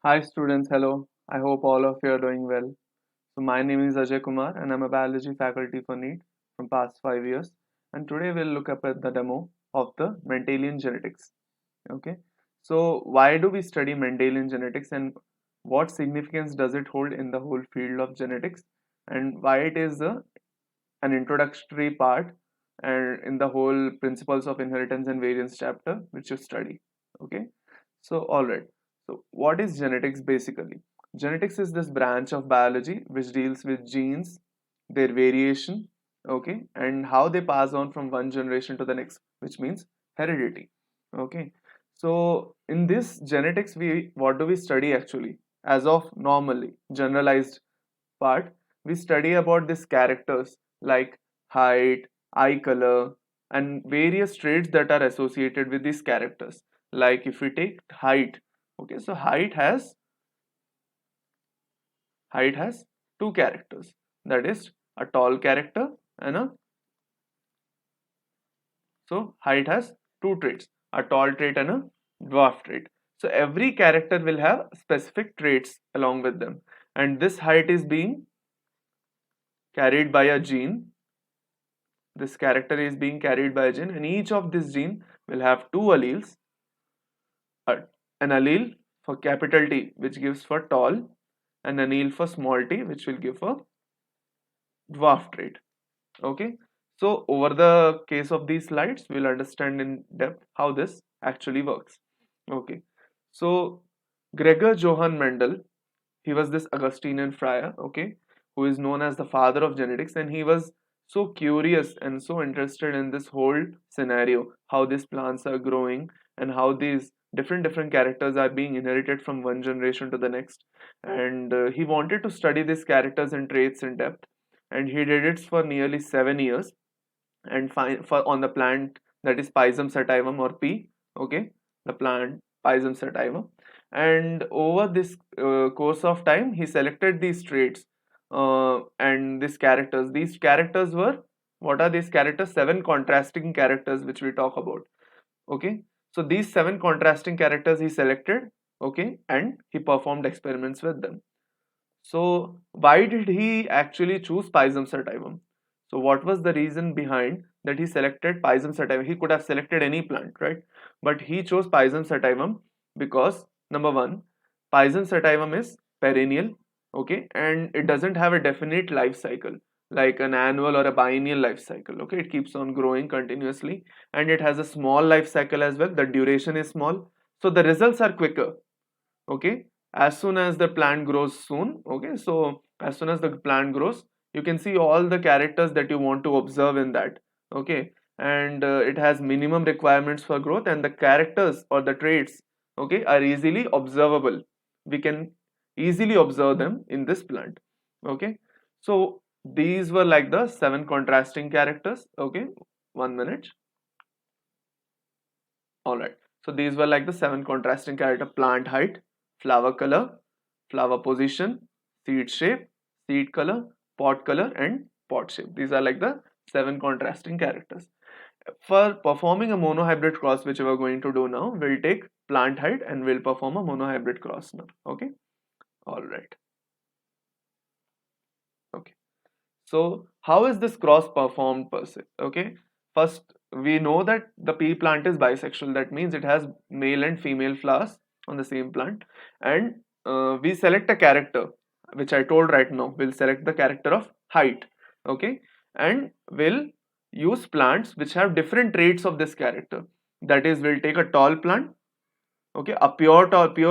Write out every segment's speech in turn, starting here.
Hi students, hello. I hope all of you are doing well. So my name is Ajay Kumar and I'm a biology faculty for NEET from past 5 years. And today we'll look up at the demo of the Mendelian genetics. Okay. So why do we study Mendelian genetics and what significance does it hold in the whole field of genetics and why it is an introductory part and in the whole principles of inheritance and variance chapter which you study. Okay. So, all right. So, what is genetics basically? Genetics is this branch of biology which deals with genes, their variation, okay, and how they pass on from one generation to the next, which means heredity. Okay. So, in this genetics, we what do we study actually? As of normally generalized part, we study about these characters like height, eye color, and various traits that are associated with these characters. Like if we take height, okay, so height has two characters. That is a tall character and a so height has two traits, a tall trait and a dwarf trait. So every character will have specific traits along with them, and this height is being carried by a gene. This character is being carried by a gene, and each of this gene will have two alleles, uh, an allele for capital T which gives for tall, and an allele for small t which will give for dwarf trait. Okay, so over the case of these slides we'll understand in depth how this actually works. Okay, so Gregor Johann Mendel, he was this Augustinian friar, okay, who is known as the father of genetics, and he was so curious and so interested in this whole scenario, how these plants are growing and how these different characters are being inherited from one generation to the next. And he wanted to study these characters and traits in depth, and he did it for nearly 7 years and find for on the plant that is Pisum sativum or P, okay, the plant Pisum sativum. And over this course of time he selected these traits and these characters were, what are these characters? Seven contrasting characters which we talk about. Okay, so these seven contrasting characters he selected, okay, and he performed experiments with them. So why did he actually choose Pisum sativum? So what was the reason behind that he selected Pisum sativum? He could have selected any plant, right? But he chose Pisum sativum because number one, Pisum sativum is perennial, okay, and it doesn't have a definite life cycle like an annual or a biennial life cycle. Okay, it keeps on growing continuously, and it has a small life cycle as well. The duration is small, so the results are quicker. Okay, as soon as the plant grows soon, okay, so as soon as the plant grows you can see all the characters that you want to observe in that. Okay, and it has minimum requirements for growth, and the characters or the traits, okay, are easily observable. We can easily observe them in this plant. Okay, so these were like the seven contrasting characters. Okay, 1 minute. All right. So these were like the seven contrasting character: plant height, flower color, flower position, seed shape, seed color, pot color, and pot shape. These are like the seven contrasting characters. For performing a monohybrid cross, which we are going to do now, we'll take plant height and we'll perform a monohybrid cross now. Okay. All right. Okay. So how is this cross performed per se? Okay, first we know that the pea plant is bisexual. That means it has male and female flowers on the same plant, and we select a character, which I told right now. We'll select the character of height. Okay, and we'll use plants which have different traits of this character. That is, we'll take a tall plant, okay, a pure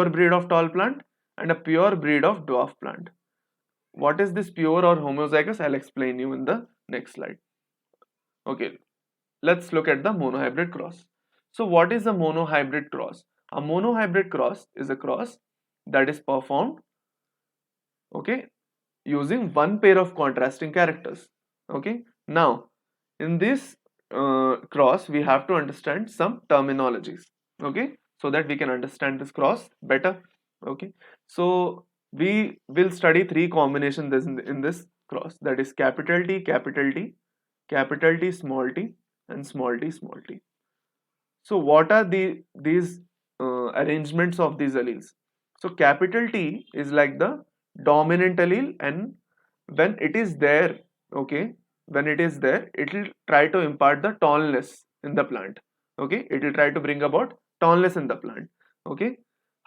breed of tall plant, and a pure breed of dwarf plant. What is this pure or homozygous? I'll explain you in the next slide. Okay, let's look at the monohybrid cross. So what is a monohybrid cross? A monohybrid cross is a cross that is performed, okay, using one pair of contrasting characters. Okay, now in this cross we have to understand some terminologies, okay, so that we can understand this cross better. Okay, so we will study three combinations in this cross, that is capital T, capital T, capital T, small t, and small t, small t. So what are these arrangements of these alleles? So capital T is like the dominant allele, and when it is there, okay, when it is there, it will try to impart the tallness in the plant. Okay, it will try to bring about tallness in the plant. Okay,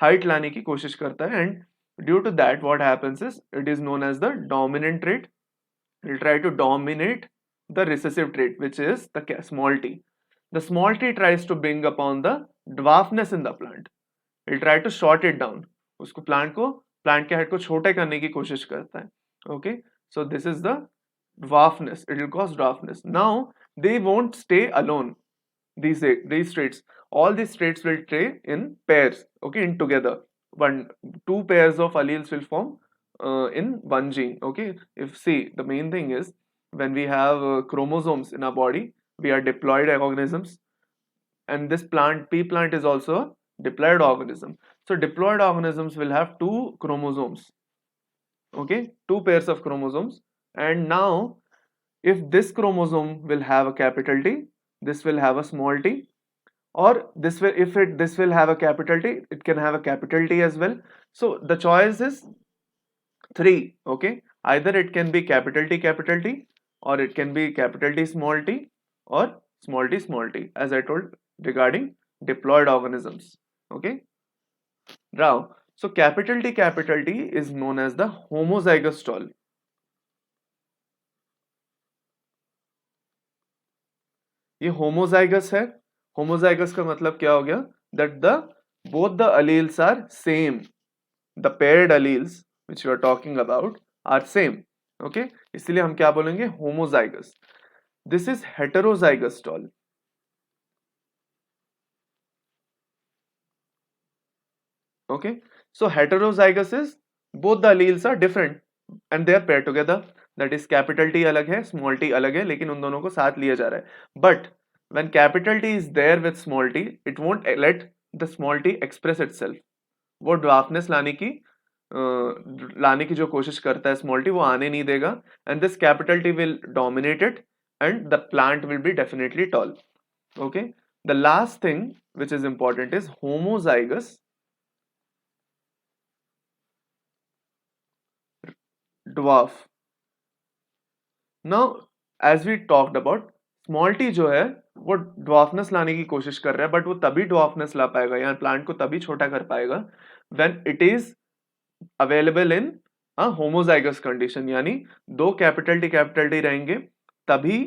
height लाने की कोशिश करता है, and due to that what happens is it is known as the dominant trait. It will try to dominate the recessive trait, which is the small t. The small t tries to bring upon the dwarfness in the plant. It will try to short it down. उसको plant के height को छोटे करने की कोशिश करता है. Okay, so this is the dwarfness. It will cause dwarfness. Now they won't stay alone. These traits, all these traits will stay in pairs. Okay, in together. Two pairs of alleles will form in one gene. Okay, if see, the main thing is when we have chromosomes in our body, we are diploid organisms, and this pea plant is also a diploid organism. So diploid organisms will have two chromosomes. Okay, two pairs of chromosomes, and now if this chromosome will have a capital T, this will have a small t, or this will have a capital T, it can have a capital T as well. So the choice is three. Okay, either it can be capital T, or it can be capital T, or small t, as I told regarding diploid organisms. Okay, now so capital T is known as the homozygous tall. ये homozygous है. Homozygous का मतलब क्या हो गया? That both the alleles are same. The paired alleles which we are talking about are same. Okay, इसलिए हम क्या बोलेंगे? Homozygous. This is heterozygous tall. Okay, so heterozygous is both the alleles are different and they are paired together. That is capital T अलग है, small t अलग है, लेकिन उन दोनों को साथ लिया जा रहा है. But when capital T is there with small t, it won't let the small t express itself. वो dwarfness लाने की जो कोशिश करता है small t, वो आने नहीं देगा, and this capital T will dominate it, and the plant will be definitely tall. Okay, the last thing which is important is homozygous dwarf. Now as we talked about, small t जो है वो dwarfness लाने की कोशिश कर रहा है, but वो तभी dwarfness ला पाएगा या plant को तभी छोटा कर पाएगा when it is available in a homozygous condition. यानी दो capital T रहेंगे तभी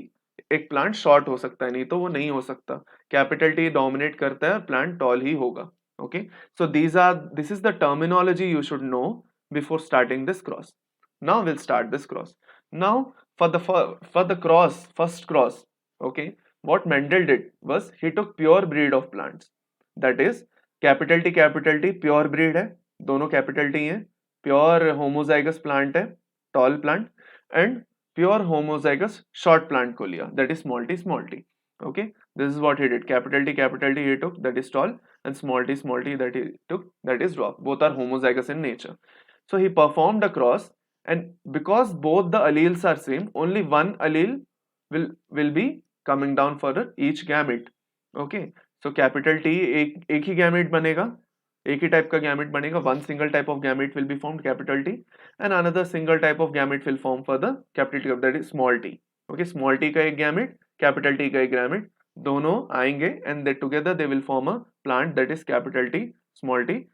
एक plant short हो सकता है, नहीं तो वो नहीं हो सकता. Capital T dominate करता है, plant tall ही होगा. Okay, so this is the terminology you should know before starting this cross. Now we'll start this cross. Now for the first cross, okay, what Mendel did was he took pure breed of plants. That is capital T pure breed है, दोनों capital T हैं, pure homozygous plant है, tall plant, and pure homozygous short plant को लिया, that is small t. Okay, this is what he did. Capital T he took, that is tall, and small t that he took, that is dwarf. Both are homozygous in nature. So he performed a cross, and because both the alleles are same, only one allele will be coming down for each gamete. Okay, so capital T एक ही gamete बनेगा, एक ही type का gamete बनेगा. One single type of gamete will be formed, capital T, and another single type of gamete will form for the capital T, that is small t. Okay, small t का एक gamete, capital T का एक gamete, दोनों आएंगे and they together they will form a plant, that is capital T, small t,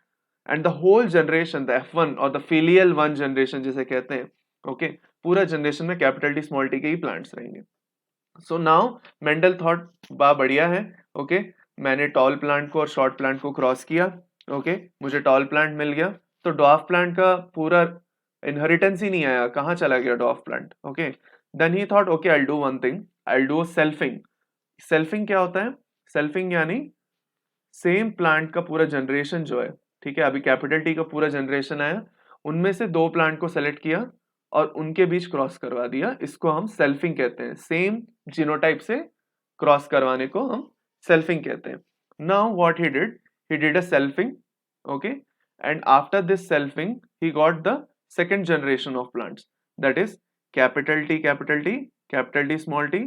and the whole generation, the F1 or the filial one generation जिसे कहते हैं, okay, पूरा generation में capital T small t के ही plants रहेंगे. So now Mendel thought वाह बढ़िया है, okay, मैंने tall plant को और short plant को cross किया, okay, मुझे tall plant मिल गया, तो dwarf plant का पूरा inheritance ही नहीं आया, कहाँ चला गया dwarf plant? Okay, then he thought, okay, I'll do one thing, I'll do selfing. Selfing क्या होता है? Selfing यानी same plant का पूरा generation जो है, ठीक है, अभी कैपिटल टी का पूरा जनरेशन आया, उनमें से दो प्लांट को सेलेक्ट किया और उनके बीच क्रॉस करवा दिया, इसको हम सेल्फिंग कहते हैं. सेम जीनोटाइप से क्रॉस करवाने को हम सेल्फिंग कहते हैं. Now what he did a selfing, okay, and after this selfing he got the second generation of plants, that is capital T small T,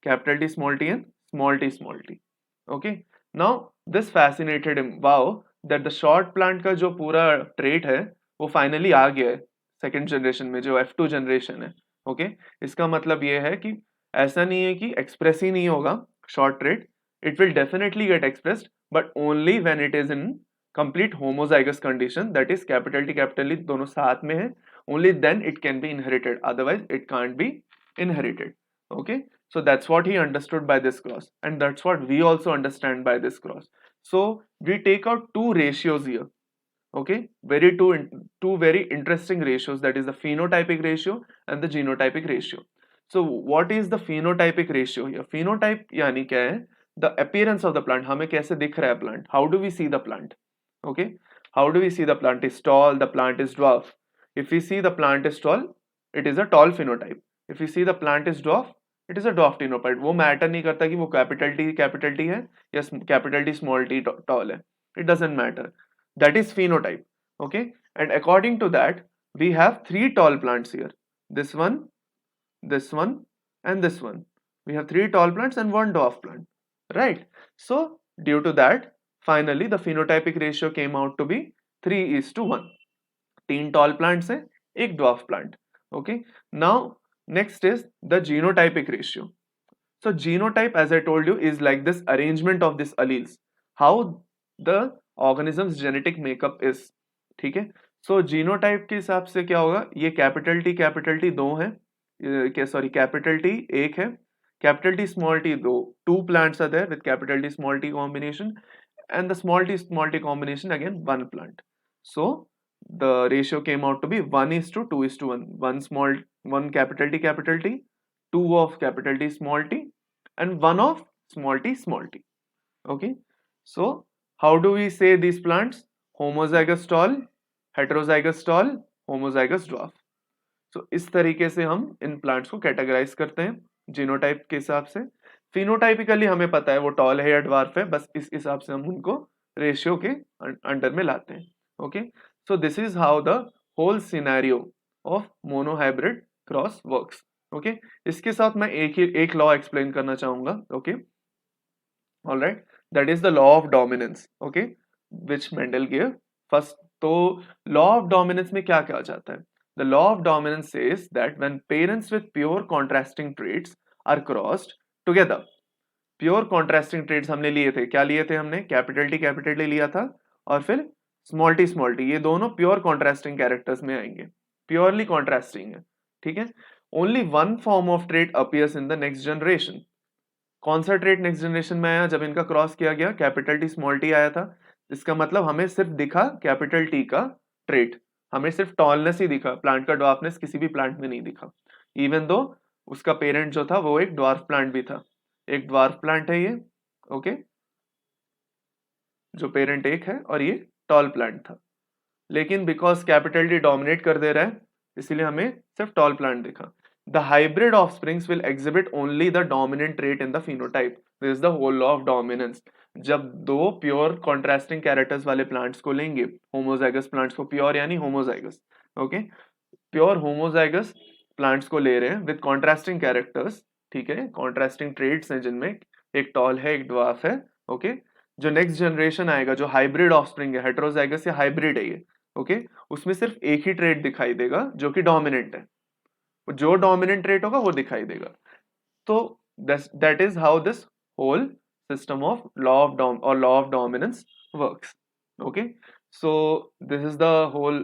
capital T small T and small T. Okay, now this fascinated him. Wow, that the short plant का जो पूरा trait है वो finally आ गया है second generation में, जो F2 generation है। ओके, इसका मतलब ये है कि ऐसा नहीं है कि एक्सप्रेस ही नहीं होगा short trait, it will definitely get expressed but only when it is in complete homozygous condition, that is capital T capital E दोनों साथ में है, only then it can be inherited, otherwise it can't be inherited. Okay, so that's what he understood by this clause, and that's what we also understand by this clause. So we take out two ratios here. Okay, two very interesting ratios, that is the phenotypic ratio and the genotypic ratio. So what is the phenotypic ratio here? Phenotype यानी क्या है? The appearance of the plant, हमें कैसे दिख रहा है plant, how do we see the plant? Okay, how do we see the plant is tall, the plant is dwarf. If we see the plant is tall, it is a tall phenotype. If we see the plant is dwarf, it is a dwarf phenotype. वो matter नहीं करता कि वो capital T है या capital T small T tall है, it doesn't matter. That is phenotype. Okay, and according to that we have three tall plants here, this one, this one, and this one. We have three tall plants and one dwarf plant, right? So due to that, finally the phenotypic ratio came out to be 3:1. तीन tall plants है, एक dwarf plant. Okay, now next is the genotypic ratio. So genotype, as I told you, is like this arrangement of these alleles, how the organism's genetic makeup is. ठीक है, so genotype के हिसाब से क्या होगा, ये कैपिटल टी दो है, सॉरी कैपिटल टी एक है, कैपिटल टी स्मॉल टी दो, two plants are there with capital T small t combination, and the small t combination again one plant. So the ratio came out to be 1:2:1, one capital T, two of capital T small t, and one of small t. Okay, so how do we say these plants? Homozygous tall, heterozygous tall, homozygous dwarf. So इस तरीके से हम in plants को categorise करते हैं genotype के हिसाब से. फिनोटाइपिकली हमें पता है वो टॉल है या ड्वार्फ है, बस इस हिसाब से हम उनको रेशियो के अंडर में लाते हैं. Okay, so this is how the whole scenario of monohybrid cross works. Okay, इसके साथ मैं एक लॉ एक्सप्लेन करना चाहूंगा. Okay, alright, that is the law of dominance. Okay, which Mendel give first. तो लॉ ऑफ डोमिनेंस में क्या कहा जाता है? The law of dominance says that when parents with pure contrasting traits are crossed together, pure contrasting traits हमने लिए थे, क्या लिए थे हमने? कैपिटल टी लिया था, और फिर स्मॉल टी, ये दोनों प्योर कॉन्ट्रास्टिंग कैरेक्टर्स में आएंगे, प्योरली कॉन्ट्रास्टिंग है. ठीक है, only one form of trait appears in the next generation. कौन सा ट्रेट नेक्स्ट जनरेशन में आया? जब इनका क्रॉस किया गया, कैपिटल टी स्मॉल टी आया था. इसका मतलब हमें सिर्फ दिखा कैपिटल टी का ट्रेट, हमें सिर्फ टॉलनेस ही दिखा, प्लांट का ड्वार्फनेस किसी भी प्लांट में नहीं दिखा, इवन दो उसका पेरेंट जो था वो एक ड्वार्फ प्लांट भी था. एक ड्वार्फ प्लांट है ये. ओके, जो पेरेंट एक है और ये टॉल प्लांट था, लेकिन बिकॉज कैपिटल टी डोमिनेट कर दे रहा है इसीलिए हमें सिर्फ टॉल प्लांट दिखा. The hybrid offsprings will exhibit only the dominant trait in the phenotype. This is the whole law of dominance. जब दो प्योर कॉन्ट्रास्टिंग कैरेक्टर्स वाले प्लांट्स को लेंगे, होमोजाइगस प्लांट्स को, प्योर यानी homozygous, okay, pure homozygous plants को ले रहे हैं विद कॉन्ट्रास्टिंग कैरेक्टर्स. ठीक है, कॉन्ट्रास्टिंग ट्रेट्स हैं जिनमें एक टॉल है एक ड्वार्फ है. ओके, जो नेक्स्ट जनरेशन आएगा जो हाइब्रिड ऑफस्प्रिंग है, हेटेरोजाइगस या हाइब्रिड है ये, ओके, उसमें सिर्फ एक ही ट्रेट दिखाई देगा जो कि डोमिनेंट है, जो डोमिनेंट ट्रेट होगा वो दिखाई देगा. तो that is how this whole system of law of dominance works. Okay, so this is the whole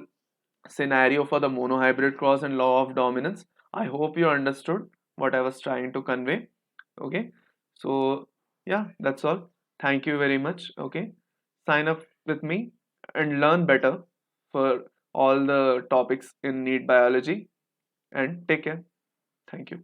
scenario for the monohybrid cross and law of dominance. I hope you understood what I was trying to convey. Okay, so yeah, that's all. Thank you very much. Okay, sign up with me and learn better for all the topics in NEET biology, and take care. Thank you.